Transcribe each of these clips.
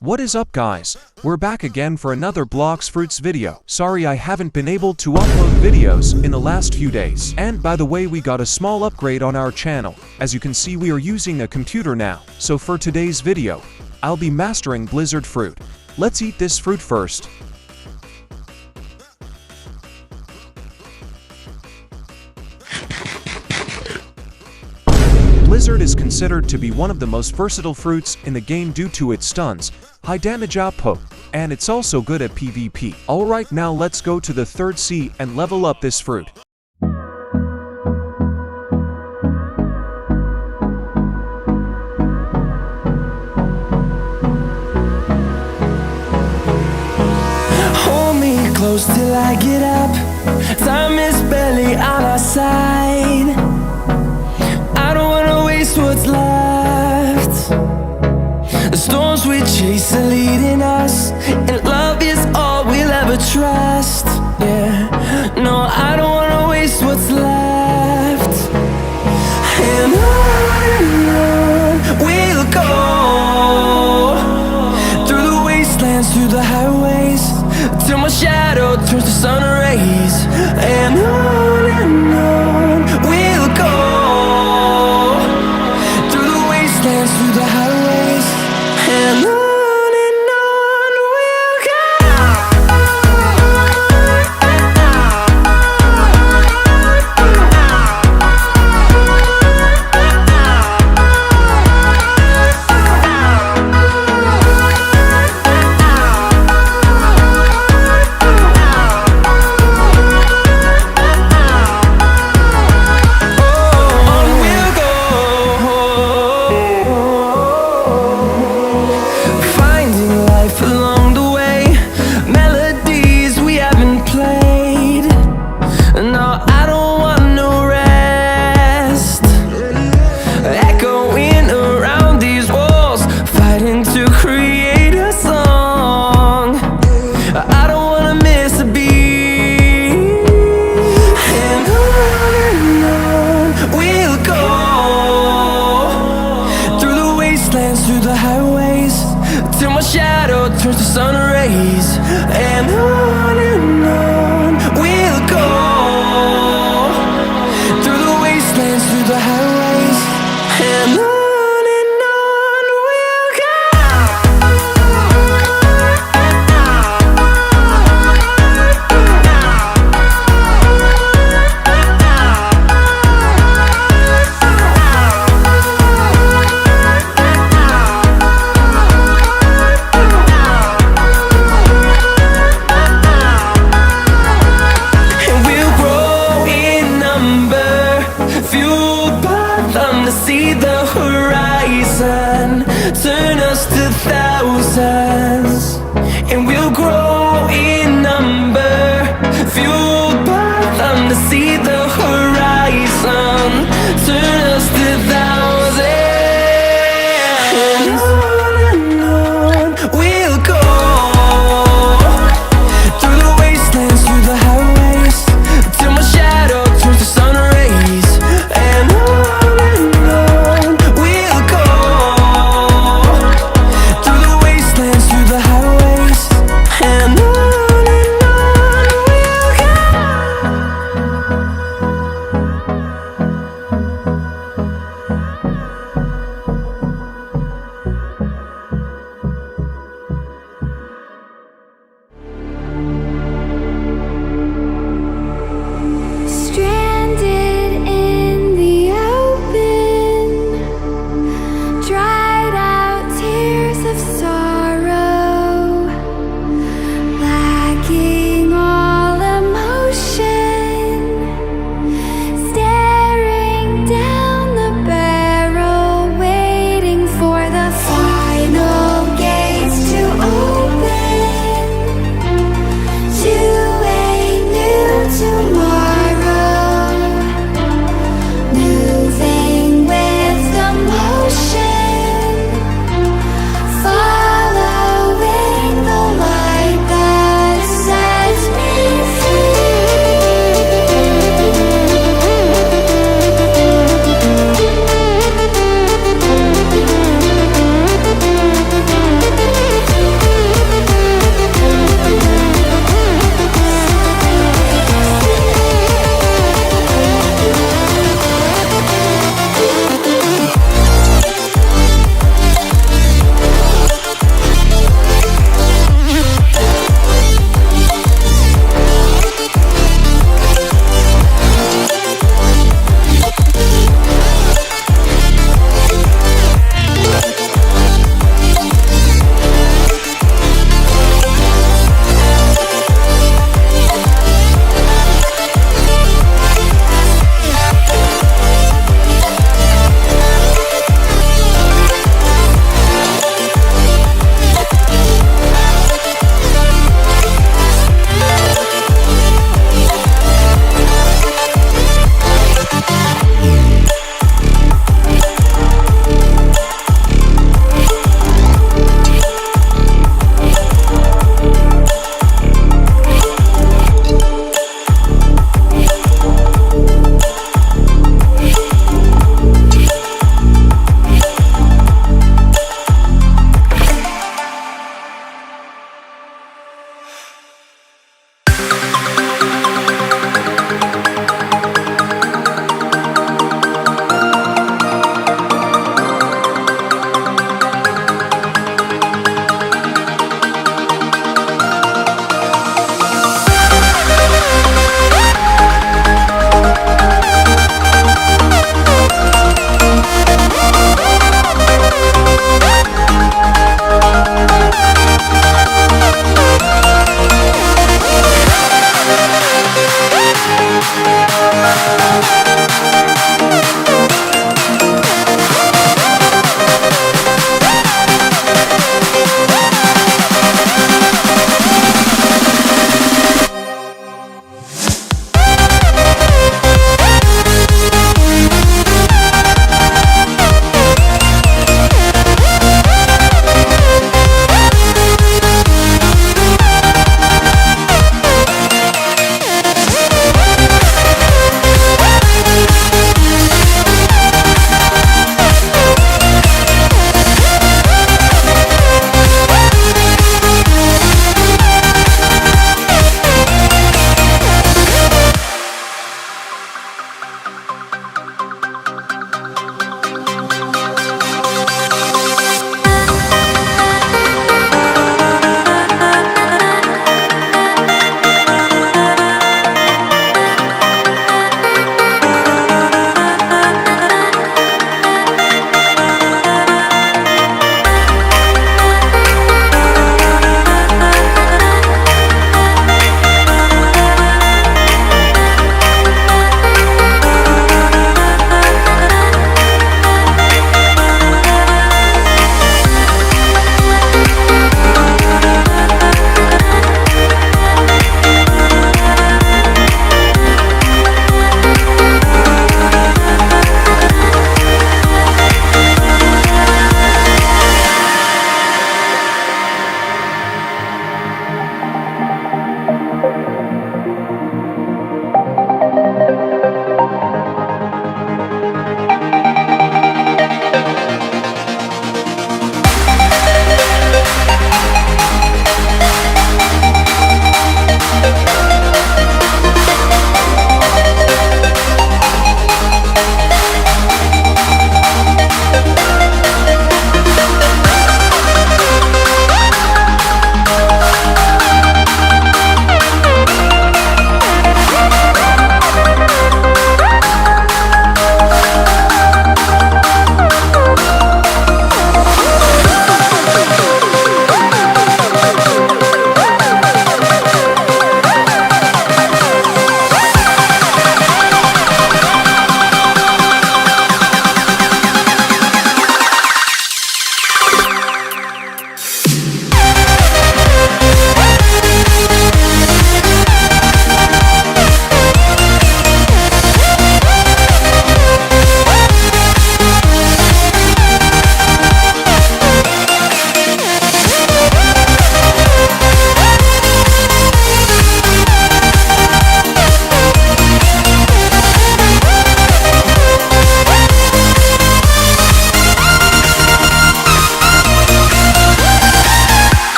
What is up guys? We're back again for another Blox Fruits video. Sorry I haven't been able to upload videos in the last few days. And by the way, we got a small upgrade on our channel. As you can see, we are using a computer now. So for today's video, I'll be mastering Blizzard fruit. Let's eat this fruit first. Blizzard is considered to be one of the most versatile fruits in the game due to its stuns, high damage output, and it's also good at PvP. Alright, now let's go to the third sea and level up this fruit. Hold me close till I get up. Time is barely on our side. What's left? The storms we chase are leading us, and love is all we'll ever trust. Yeah, no, I don't wanna waste what's left. And on we'll go, through the wastelands, through the highways, till my shadow turns to sun rays. And on we'll go, through the highways, and on we'll go. Through the highways, till my shadow turns to sun rays. And on we'll go, through the wastelands, through the highways, and on we'll go. See the horizon turn us to thousands, and we'll grow in number, fueled by them. To see the horizon turn us to thousands, and on we'll go, through the wastelands, through the highways, till my shadow turns to sun rays. And and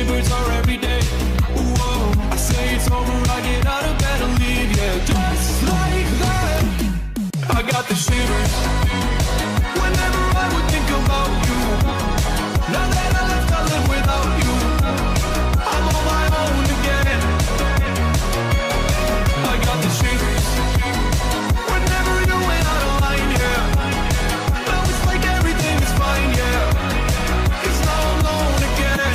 shivers are every day. Whoa, I say it's over, I get out of bed and leave, yeah. Just like that, I got the shivers whenever I would think about you. Now that I left, I live without you. I'm on my own again. I got the shivers whenever you went out of line, yeah. Now it's like everything is fine, yeah. 'Cause now I'm alone again.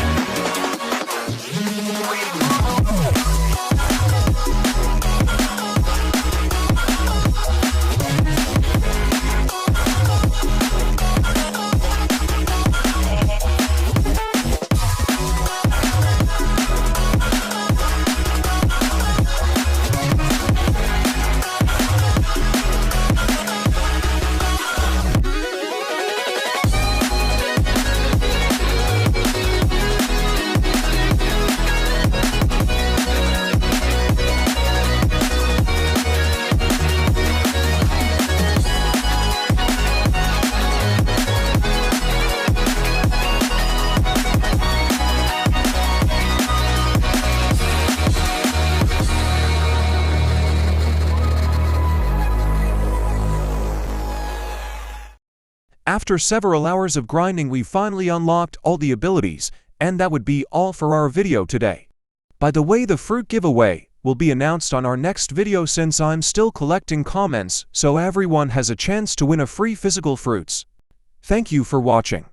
After several hours of grinding, we finally unlocked all the abilities, and that would be all for our video today. By the way, the fruit giveaway will be announced on our next video since I'm still collecting comments, so everyone has a chance to win a free physical fruits. Thank you for watching.